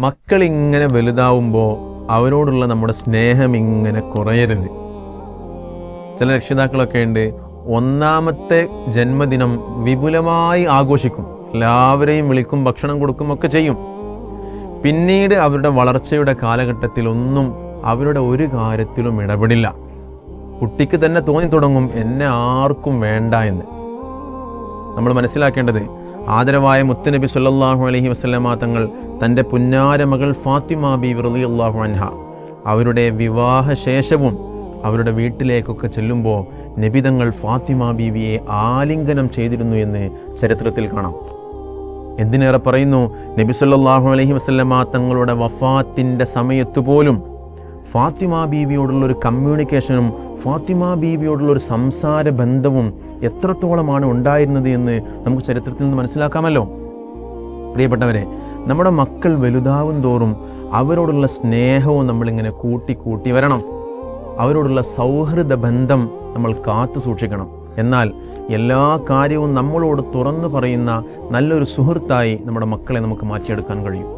മക്കളിങ്ങനെ വലുതാവുമ്പോൾ അവരോടുള്ള നമ്മുടെ സ്നേഹം ഇങ്ങനെ കുറയരുത്. ചില രക്ഷിതാക്കളൊക്കെ ഉണ്ട്, ഒന്നാമത്തെ ജന്മദിനം വിപുലമായി ആഘോഷിക്കും, എല്ലാവരെയും വിളിക്കും, ഭക്ഷണം കൊടുക്കും, ഒക്കെ ചെയ്യും. പിന്നീട് അവരുടെ വളർച്ചയുടെ കാലഘട്ടത്തിലൊന്നും അവരുടെ ഒരു കാര്യത്തിലും ഇടപെടില്ല. കുട്ടിക്ക് തന്നെ തോന്നി തുടങ്ങും എന്നെ ആർക്കും വേണ്ട എന്ന്. നമ്മൾ മനസ്സിലാക്കേണ്ടത്, ആദരവായ മുത്തുനബി സല്ലല്ലാഹു അലൈഹി വസല്ലമ തങ്ങൾ തൻ്റെ പുന്നാര മകൾ ഫാത്തിമ ബീവി റളിയല്ലാഹു അൻഹ അവരുടെ വിവാഹശേഷവും അവരുടെ വീട്ടിലേക്കൊക്കെ ചെല്ലുമ്പോൾ നബിതങ്ങൾ ഫാത്തിമ ബീവിയെ ആലിംഗനം ചെയ്തിരുന്നു എന്ന് ചരിത്രത്തിൽ കാണാം. എന്തിനേറെ പറയുന്നു, നബി സല്ലല്ലാഹു അലൈഹി വസല്ലമ തങ്ങളുടെ വഫാത്തിൻ്റെ സമയത്ത് പോലും ഫാത്തിമ ബീവിയോടുള്ളൊരു കമ്മ്യൂണിക്കേഷനും ഫാത്തിമ ബീവിയോടുള്ളൊരു സംസാര ബന്ധവും എത്രത്തോളമാണ് ഉണ്ടായിരുന്നത് എന്ന് നമുക്ക് ചരിത്രത്തിൽ നിന്ന് മനസ്സിലാക്കാമല്ലോ. പ്രിയപ്പെട്ടവരെ, നമ്മുടെ മക്കൾ വലുതാവും തോറും അവരോടുള്ള സ്നേഹവും നമ്മളിങ്ങനെ കൂട്ടി വരണം. അവരോടുള്ള സൗഹൃദ ബന്ധം നമ്മൾ കാത്തു സൂക്ഷിക്കണം. എന്നാൽ എല്ലാ കാര്യവും നമ്മളോട് തുറന്നു പറയുന്ന നല്ലൊരു സുഹൃത്തായി നമ്മുടെ മക്കളെ നമുക്ക് മാറ്റിയെടുക്കാൻ കഴിയും.